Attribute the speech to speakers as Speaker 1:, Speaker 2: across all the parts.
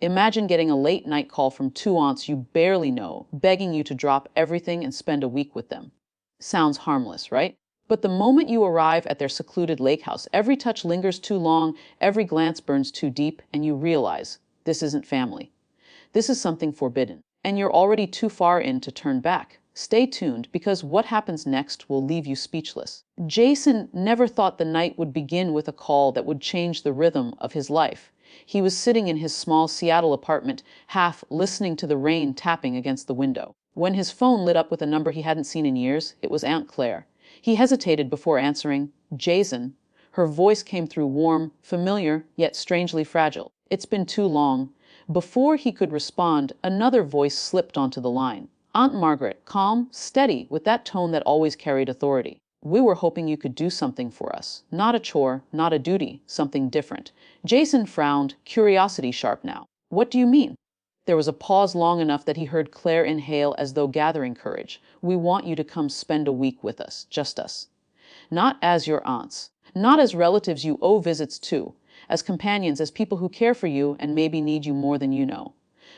Speaker 1: Imagine getting a late-night call from two aunts you barely know, begging you to drop everything and spend a week with them. Sounds harmless, right? But the moment you arrive at their secluded lake house, every touch lingers too long, every glance burns too deep, and you realize this isn't family. This is something forbidden, and you're already too far in to turn back. Stay tuned, because what happens next will leave you speechless. Jason never thought the night would begin with a call that would change the rhythm of his life. He was sitting in his small Seattle apartment, half listening to the rain tapping against the window, when his phone lit up with a number he hadn't seen in years. It was Aunt Claire. He hesitated before answering. "Jason." Her voice came through warm, familiar, yet strangely fragile. "It's been too long." Before he could respond, another voice slipped onto the line. Aunt Margaret, calm, steady, with that tone that always carried authority. "We were hoping you could do something for us. Not a chore, not a duty, something different." Jason frowned, curiosity sharp now. "What do you mean?" There was a pause long enough that he heard Claire inhale as though gathering courage. "We want you to come spend a week with us, just us. Not as your aunts, not as relatives you owe visits to, as companions, as people who care for you and maybe need you more than you know."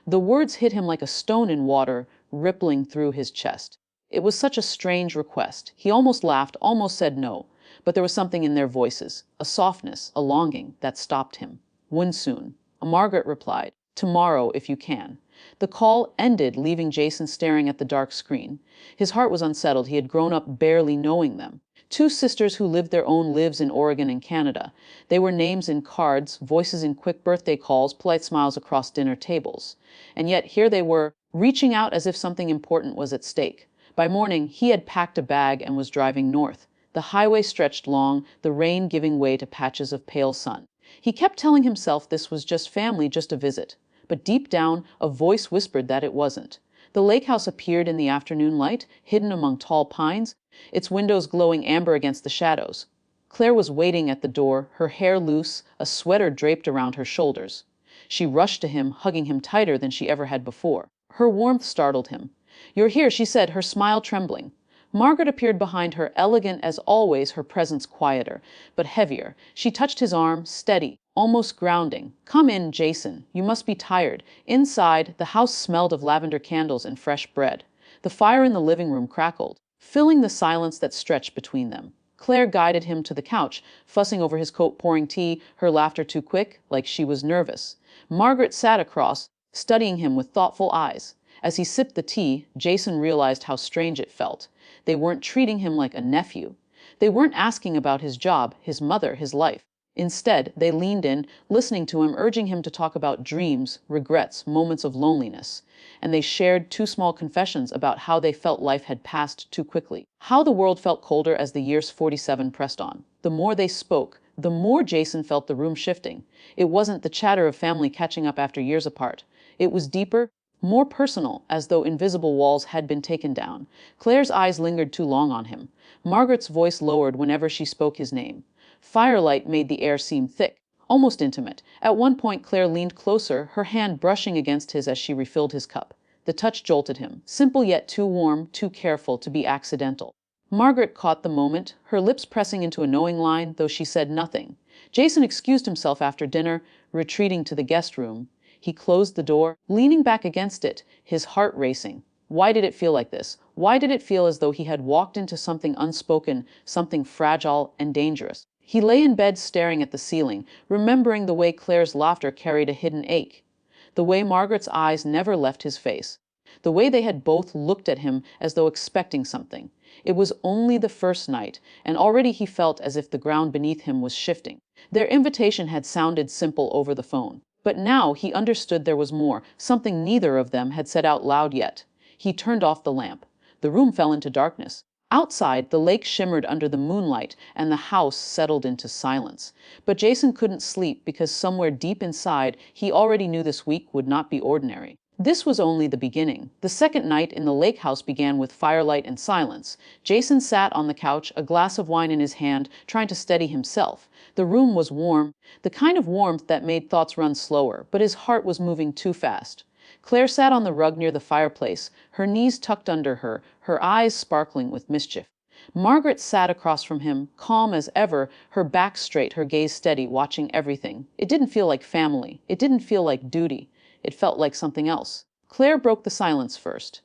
Speaker 1: The words hit him like a stone in water, rippling through his chest. It was such a strange request. He almost laughed, almost said no, but there was something in their voices, a softness, a longing, that stopped him. "When soon?" Margaret replied. "Tomorrow, if you can." The call ended, leaving Jason staring at the dark screen. His heart was unsettled. He had grown up barely knowing them. Two sisters who lived their own lives in Oregon and Canada. They were names in cards, voices in quick birthday calls, polite smiles across dinner tables. And yet here they were, reaching out as if something important was at stake. By morning, he had packed a bag and was driving north. The highway stretched long, the rain giving way to patches of pale sun. He kept telling himself this was just family, just a visit. But deep down, a voice whispered that it wasn't. The lake house appeared in the afternoon light, hidden among tall pines, its windows glowing amber against the shadows. Claire was waiting at the door, her hair loose, a sweater draped around her shoulders. She rushed to him, hugging him tighter than she ever had before. Her warmth startled him. "You're here," she said, her smile trembling. Margaret appeared behind her, elegant as always, her presence quieter, but heavier. She touched his arm, steady, almost grounding. "Come in, Jason. You must be tired." Inside, the house smelled of lavender candles and fresh bread. The fire in the living room crackled, filling the silence that stretched between them. Claire guided him to the couch, fussing over his coat, pouring tea, her laughter too quick, like she was nervous. Margaret sat across, studying him with thoughtful eyes. As he sipped the tea, Jason realized how strange it felt. They weren't treating him like a nephew. They weren't asking about his job, his mother, his life. Instead, they leaned in, listening to him, urging him to talk about dreams, regrets, moments of loneliness. And they shared two small confessions about how they felt life had passed too quickly, how the world felt colder as the years 47 pressed on. The more they spoke, the more Jason felt the room shifting. It wasn't the chatter of family catching up after years apart. It was deeper, more personal, as though invisible walls had been taken down. Claire's eyes lingered too long on him. Margaret's voice lowered whenever she spoke his name. Firelight made the air seem thick, almost intimate. At one point, Claire leaned closer, her hand brushing against his as she refilled his cup. The touch jolted him, simple yet too warm, too careful to be accidental. Margaret caught the moment, her lips pressing into a knowing line, though she said nothing. Jason excused himself after dinner, retreating to the guest room. He closed the door, leaning back against it, his heart racing. Why did it feel like this? Why did it feel as though he had walked into something unspoken, something fragile and dangerous? He lay in bed staring at the ceiling, remembering the way Claire's laughter carried a hidden ache, the way Margaret's eyes never left his face, the way they had both looked at him as though expecting something. It was only the first night, and already he felt as if the ground beneath him was shifting. Their invitation had sounded simple over the phone. But now he understood there was more, something neither of them had said out loud yet. He turned off the lamp. The room fell into darkness. Outside, the lake shimmered under the moonlight, and the house settled into silence. But Jason couldn't sleep because somewhere deep inside, he already knew this week would not be ordinary. This was only the beginning. The second night in the lake house began with firelight and silence. Jason sat on the couch, a glass of wine in his hand, trying to steady himself. The room was warm, the kind of warmth that made thoughts run slower, but his heart was moving too fast. Claire sat on the rug near the fireplace, her knees tucked under her, her eyes sparkling with mischief. Margaret sat across from him, calm as ever, her back straight, her gaze steady, watching everything. It didn't feel like family. It didn't feel like duty. It felt like something else. Claire broke the silence first.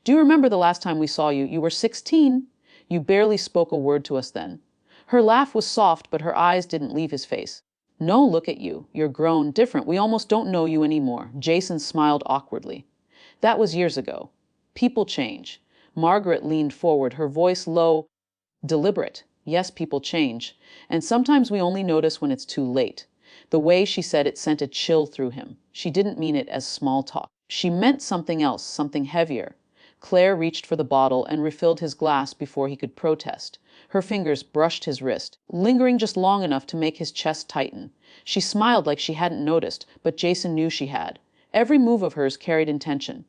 Speaker 1: Do you remember the last time we saw you? You were 16. You barely spoke a word to us then. Her laugh was soft, but her eyes didn't leave his face. No, look at you. You're grown, different. We almost don't know you anymore. Jason smiled awkwardly. That was years ago. People change. Margaret leaned forward, her voice low, deliberate. Yes, people change. And sometimes we only notice when it's too late. The way she said it sent a chill through him. She didn't mean it as small talk. She meant something else, something heavier. Claire reached for the bottle and refilled his glass before he could protest. Her fingers brushed his wrist, lingering just long enough to make his chest tighten. She smiled like she hadn't noticed, but Jason knew she had. Every move of hers carried intention.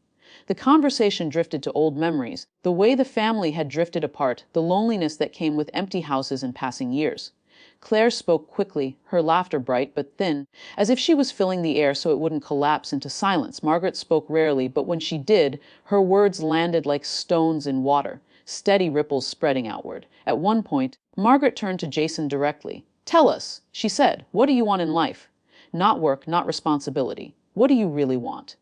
Speaker 1: The conversation drifted to old memories, the way the family had drifted apart, the loneliness that came with empty houses and passing years. Claire spoke quickly, her laughter bright but thin, as if she was filling the air so it wouldn't collapse into silence. Margaret spoke rarely, but when she did, her words landed like stones in water, steady ripples spreading outward. At one point, Margaret turned to Jason directly. Tell us, she said, what do you want in life? Not work, not responsibility. What do you really want?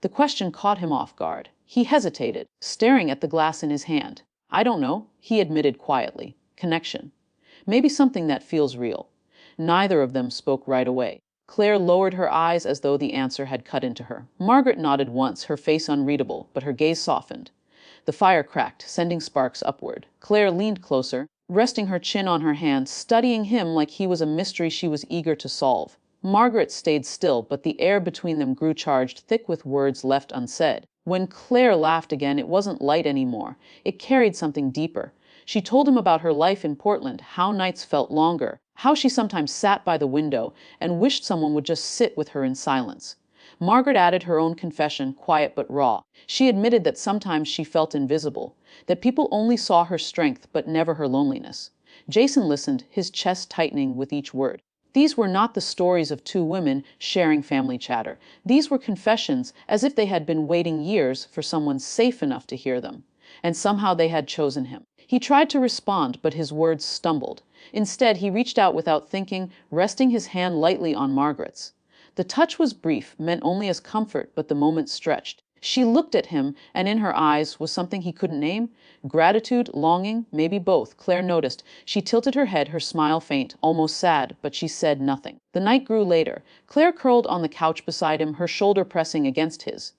Speaker 1: The question caught him off guard. He hesitated, staring at the glass in his hand. I don't know, he admitted quietly. Connection. Maybe something that feels real. Neither of them spoke right away. Claire lowered her eyes as though the answer had cut into her. Margaret nodded once, her face unreadable, but her gaze softened. The fire cracked, sending sparks upward. Claire leaned closer, resting her chin on her hand, studying him like he was a mystery she was eager to solve. Margaret stayed still, but the air between them grew charged, thick with words left unsaid. When Claire laughed again, it wasn't light anymore. It carried something deeper. She told him about her life in Portland, how nights felt longer, how she sometimes sat by the window and wished someone would just sit with her in silence. Margaret added her own confession, quiet but raw. She admitted that sometimes she felt invisible, that people only saw her strength but never her loneliness. Jason listened, his chest tightening with each word. These were not the stories of two women sharing family chatter. These were confessions, as if they had been waiting years for someone safe enough to hear them. And somehow they had chosen him. He tried to respond, but his words stumbled. Instead, he reached out without thinking, resting his hand lightly on Margaret's. The touch was brief, meant only as comfort, but the moment stretched. She looked at him, and in her eyes was something he couldn't name. Gratitude, longing, maybe both, Claire noticed. She tilted her head, her smile faint, almost sad, but she said nothing. The night grew later. Claire curled on the couch beside him, her shoulder pressing against his.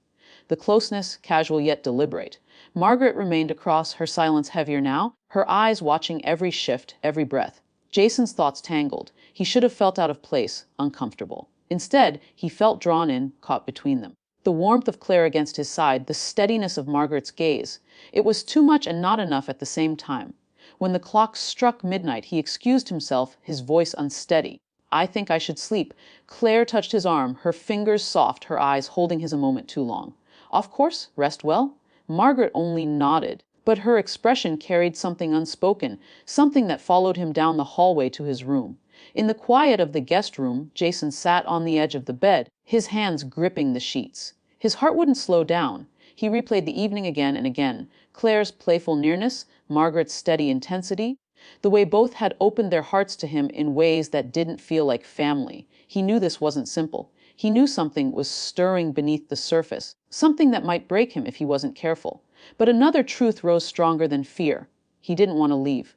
Speaker 1: The closeness, casual yet deliberate. Margaret remained across, her silence heavier now, her eyes watching every shift, every breath. Jason's thoughts tangled. He should have felt out of place, uncomfortable. Instead, he felt drawn in, caught between them. The warmth of Claire against his side, the steadiness of Margaret's gaze. It was too much and not enough at the same time. When the clock struck midnight, he excused himself, his voice unsteady. I think I should sleep. Claire touched his arm, her fingers soft, her eyes holding his a moment too long. Of course, rest well. Margaret only nodded, but her expression carried something unspoken, something that followed him down the hallway to his room. In the quiet of the guest room, Jason sat on the edge of the bed, his hands gripping the sheets. His heart wouldn't slow down. He replayed the evening again and again. Claire's playful nearness, Margaret's steady intensity, the way both had opened their hearts to him in ways that didn't feel like family. He knew this wasn't simple. He knew something was stirring beneath the surface, something that might break him if he wasn't careful. But another truth rose stronger than fear. He didn't want to leave.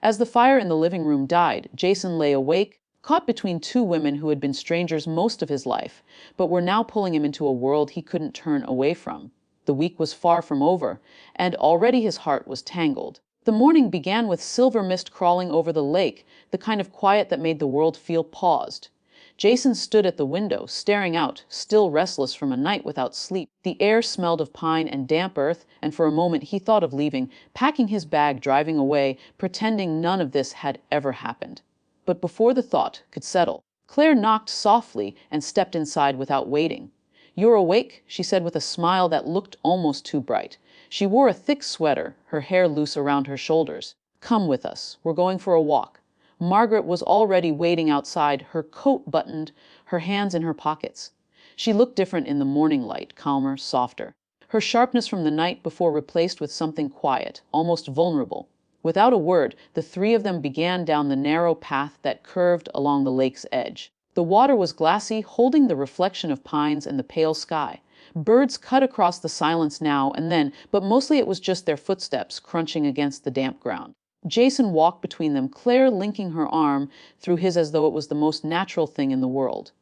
Speaker 1: As the fire in the living room died, Jason lay awake, caught between two women who had been strangers most of his life, but were now pulling him into a world he couldn't turn away from. The week was far from over, and already his heart was tangled. The morning began with silver mist crawling over the lake, the kind of quiet that made the world feel paused. Jason stood at the window, staring out, still restless from a night without sleep. The air smelled of pine and damp earth, and for a moment he thought of leaving, packing his bag, driving away, pretending none of this had ever happened. But before the thought could settle, Claire knocked softly and stepped inside without waiting. You're awake, she said with a smile that looked almost too bright. She wore a thick sweater, her hair loose around her shoulders. Come with us. We're going for a walk. Margaret was already waiting outside, her coat buttoned, her hands in her pockets. She looked different in the morning light, calmer, softer. Her sharpness from the night before replaced with something quiet, almost vulnerable. Without a word, the three of them began down the narrow path that curved along the lake's edge. The water was glassy, holding the reflection of pines and the pale sky. Birds cut across the silence now and then, but mostly it was just their footsteps crunching against the damp ground. Jason walked between them, Claire linking her arm through his as though it was the most natural thing in the world.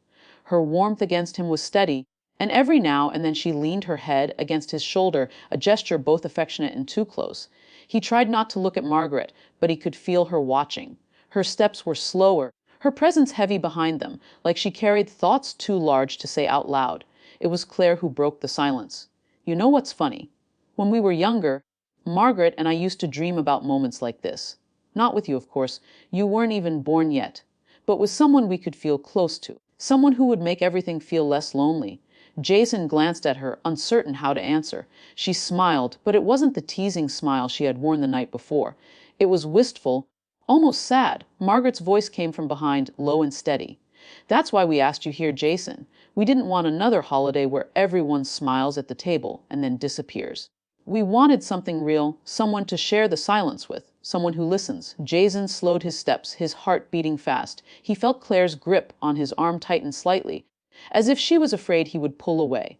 Speaker 1: Her warmth against him was steady, and every now and then she leaned her head against his shoulder, a gesture both affectionate and too close. He tried not to look at Margaret, but he could feel her watching. Her steps were slower, her presence heavy behind them, like she carried thoughts too large to say out loud. It was Claire who broke the silence. You know what's funny? When we were younger, Margaret and I used to dream about moments like this. Not with you, of course. You weren't even born yet. But with someone we could feel close to. Someone who would make everything feel less lonely. Jason glanced at her, uncertain how to answer. She smiled, but it wasn't the teasing smile she had worn the night before. It was wistful, almost sad. Margaret's voice came from behind, low and steady. That's why we asked you here, Jason. We didn't want another holiday where everyone smiles at the table and then disappears. We wanted something real, someone to share the silence with, someone who listens. Jason slowed his steps, his heart beating fast. He felt Claire's grip on his arm tighten slightly, as if she was afraid he would pull away.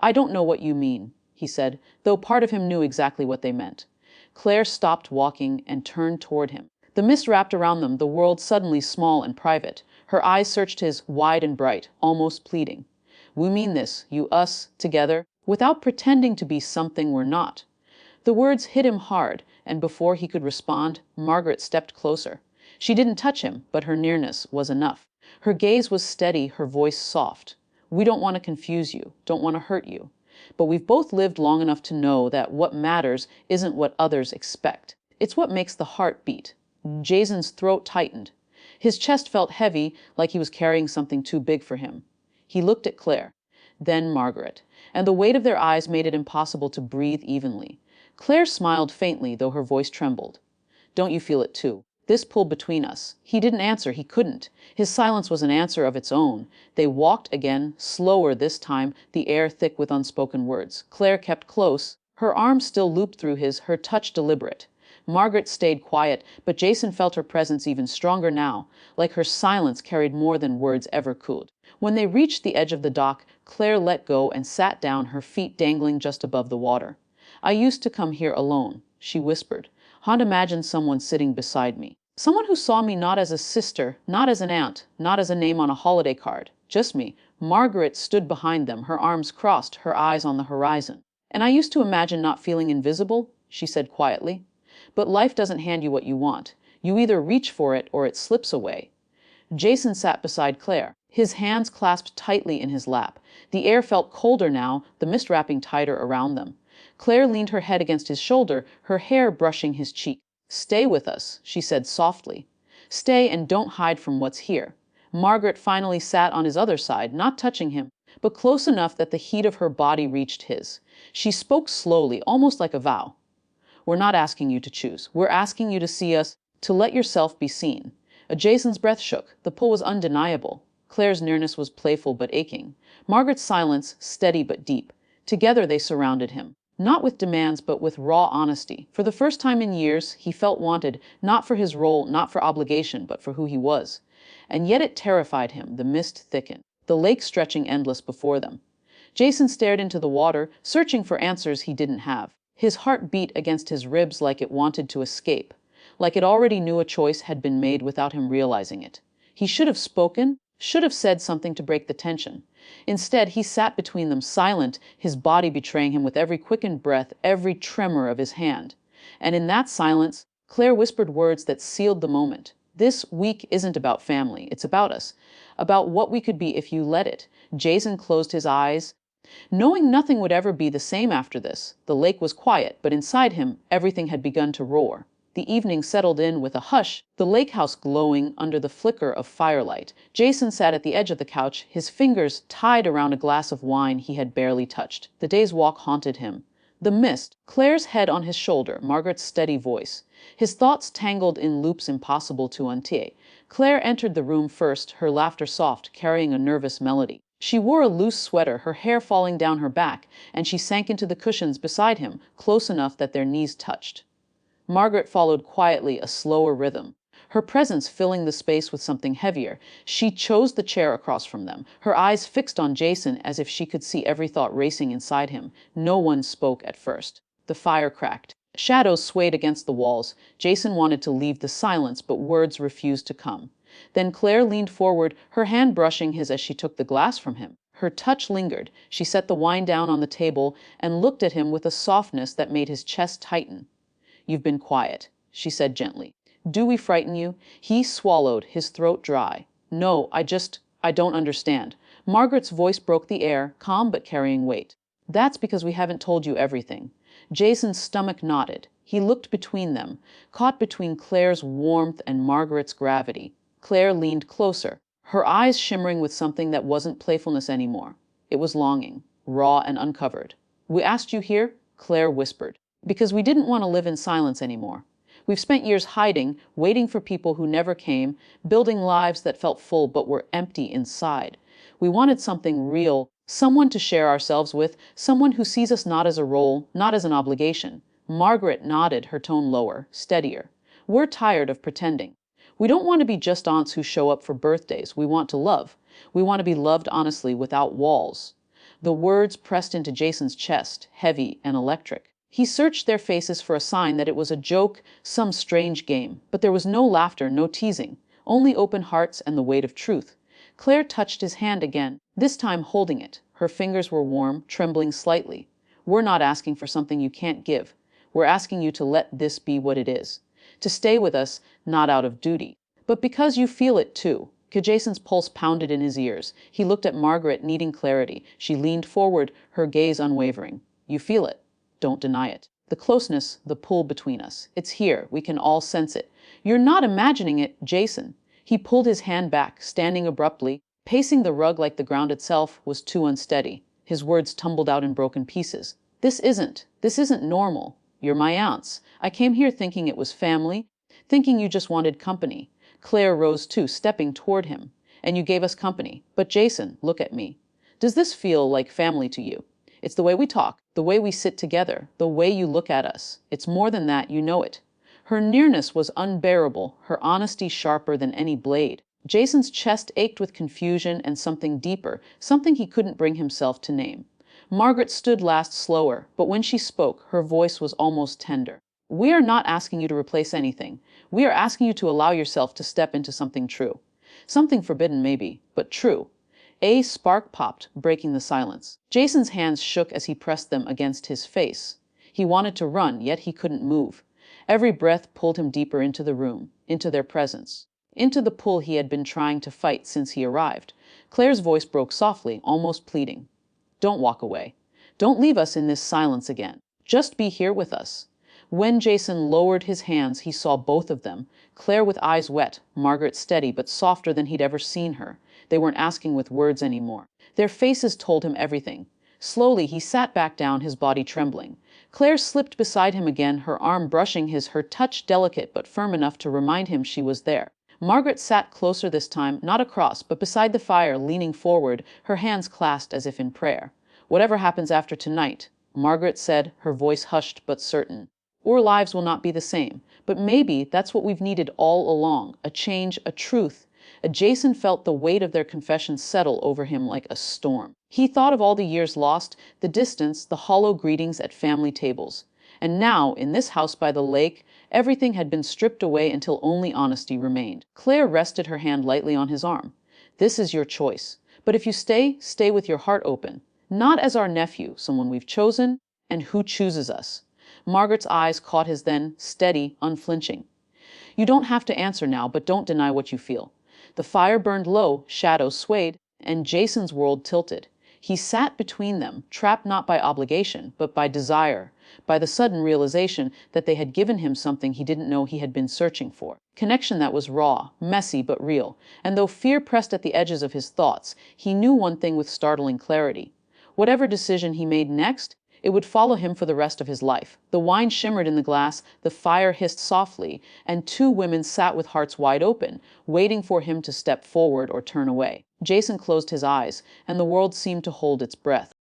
Speaker 1: I don't know what you mean, he said, though part of him knew exactly what they meant. Claire stopped walking and turned toward him. The mist wrapped around them, the world suddenly small and private. Her eyes searched his, wide and bright, almost pleading. We mean this, you, us, together, without pretending to be something we're not. The words hit him hard, and before he could respond, Margaret stepped closer. She didn't touch him, but her nearness was enough. Her gaze was steady, her voice soft. We don't want to confuse you, don't want to hurt you. But we've both lived long enough to know that what matters isn't what others expect. It's what makes the heart beat. Jason's throat tightened. His chest felt heavy, like he was carrying something too big for him. He looked at Claire, then Margaret, and the weight of their eyes made it impossible to breathe evenly. Claire smiled faintly, though her voice trembled. Don't you feel it too? This pull between us. He didn't answer, he couldn't. His silence was an answer of its own. They walked again, slower this time, the air thick with unspoken words. Claire kept close, her arm still looped through his, her touch deliberate. Margaret stayed quiet, but Jason felt her presence even stronger now, like her silence carried more than words ever could. When they reached the edge of the dock, Claire let go and sat down, her feet dangling just above the water. I used to come here alone, she whispered. I'd imagined someone sitting beside me. Someone who saw me not as a sister, not as an aunt, not as a name on a holiday card. Just me. Margaret stood behind them, her arms crossed, her eyes on the horizon. And I used to imagine not feeling invisible, she said quietly. But life doesn't hand you what you want. You either reach for it or it slips away. Jason sat beside Claire, his hands clasped tightly in his lap. The air felt colder now, the mist wrapping tighter around them. Claire leaned her head against his shoulder, her hair brushing his cheek. Stay with us, she said softly. Stay and don't hide from what's here. Margaret finally sat on his other side, not touching him, but close enough that the heat of her body reached his. She spoke slowly, almost like a vow. We're not asking you to choose. We're asking you to see us, to let yourself be seen. Jason's breath shook. The pull was undeniable. Claire's nearness was playful but aching. Margaret's silence, steady but deep. Together they surrounded him. Not with demands, but with raw honesty. For the first time in years, he felt wanted, not for his role, not for obligation, but for who he was. And yet it terrified him. The mist thickened, the lake stretching endless before them. Jason stared into the water, searching for answers he didn't have. His heart beat against his ribs like it wanted to escape, like it already knew a choice had been made without him realizing it. He should have spoken, should have said something to break the tension. Instead, he sat between them, silent, his body betraying him with every quickened breath, every tremor of his hand. And in that silence, Claire whispered words that sealed the moment. This week isn't about family, it's about us, about what we could be if you let it. Jason closed his eyes, knowing nothing would ever be the same after this. The lake was quiet, but inside him, everything had begun to roar. The evening settled in with a hush, the lake house glowing under the flicker of firelight. Jason sat at the edge of the couch, his fingers tied around a glass of wine he had barely touched. The day's walk haunted him. The mist, Claire's head on his shoulder, Margaret's steady voice. His thoughts tangled in loops impossible to untie. Claire entered the room first, her laughter soft, carrying a nervous melody. She wore a loose sweater, her hair falling down her back, and she sank into the cushions beside him, close enough that their knees touched. Margaret followed quietly, a slower rhythm. her presence filling the space with something heavier. She chose the chair across from them, her eyes fixed on Jason as if she could see every thought racing inside him. No one spoke at first. The fire cracked. Shadows swayed against the walls. Jason wanted to leave the silence, but words refused to come. Then Claire leaned forward, her hand brushing his as she took the glass from him. Her touch lingered. She set the wine down on the table and looked at him with a softness that made his chest tighten. "You've been quiet," she said gently. "Do we frighten you?" He swallowed, his throat dry. "No, I don't understand." Margaret's voice broke the air, calm but carrying weight. "That's because we haven't told you everything." Jason's stomach knotted. He looked between them, caught between Claire's warmth and Margaret's gravity. Claire leaned closer, her eyes shimmering with something that wasn't playfulness anymore. It was longing, raw and uncovered. "We asked you here," Claire whispered, "because we didn't want to live in silence anymore. We've spent years hiding, waiting for people who never came, building lives that felt full but were empty inside. We wanted something real, someone to share ourselves with, someone who sees us not as a role, not as an obligation." Margaret nodded, her tone lower, steadier. "We're tired of pretending. We don't want to be just aunts who show up for birthdays. We want to love. We want to be loved honestly without walls." The words pressed into Jason's chest, heavy and electric. He searched their faces for a sign that it was a joke, some strange game. But there was no laughter, no teasing, only open hearts and the weight of truth. Claire touched his hand again, this time holding it. Her fingers were warm, trembling slightly. "We're not asking for something you can't give. We're asking you to let this be what it is. To stay with us, not out of duty, but because you feel it too." Jason's pulse pounded in his ears. He looked at Margaret, needing clarity. She leaned forward, her gaze unwavering. "You feel it. Don't deny it. The closeness, the pull between us. It's here. We can all sense it. You're not imagining it, Jason." He pulled his hand back, standing abruptly. Pacing the rug like the ground itself was too unsteady. His words tumbled out in broken pieces. This isn't normal. You're my aunts. I came here thinking it was family, thinking you just wanted company." Claire rose too, stepping toward him. "And you gave us company. But Jason, look at me. Does this feel like family to you? It's the way we talk, the way we sit together, the way you look at us. It's more than that, you know it." Her nearness was unbearable, her honesty sharper than any blade. Jason's chest ached with confusion and something deeper, something he couldn't bring himself to name. Margaret stood last slower, but when she spoke, her voice was almost tender. "We are not asking you to replace anything. We are asking you to allow yourself to step into something true. Something forbidden maybe, but true." A spark popped, breaking the silence. Jason's hands shook as he pressed them against his face. He wanted to run, yet he couldn't move. Every breath pulled him deeper into the room, into their presence, into the pull he had been trying to fight since he arrived. Claire's voice broke softly, almost pleading. "Don't walk away. Don't leave us in this silence again. Just be here with us." When Jason lowered his hands, he saw both of them, Claire with eyes wet, Margaret steady but softer than he'd ever seen her. They weren't asking with words anymore. Their faces told him everything. Slowly, he sat back down, his body trembling. Claire slipped beside him again, her arm brushing his, her touch delicate but firm enough to remind him she was there. Margaret sat closer this time, not across, but beside the fire, leaning forward, her hands clasped as if in prayer. "Whatever happens after tonight," Margaret said, her voice hushed but certain, "our lives will not be the same. But maybe that's what we've needed all along, a change, a truth." Jason felt the weight of their confession settle over him like a storm. He thought of all the years lost, the distance, the hollow greetings at family tables. And now, in this house by the lake, everything had been stripped away until only honesty remained. Claire rested her hand lightly on his arm. "This is your choice. But if you stay, stay with your heart open. Not as our nephew, someone we've chosen, and who chooses us." Margaret's eyes caught his then, steady, unflinching. "You don't have to answer now, but don't deny what you feel." The fire burned low, shadows swayed, and Jason's world tilted. He sat between them, trapped not by obligation, but by desire, by the sudden realization that they had given him something he didn't know he had been searching for. Connection that was raw, messy, but real. And though fear pressed at the edges of his thoughts, he knew one thing with startling clarity. Whatever decision he made next, it would follow him for the rest of his life. The wine shimmered in the glass, the fire hissed softly, and two women sat with hearts wide open, waiting for him to step forward or turn away. Jason closed his eyes, and the world seemed to hold its breath.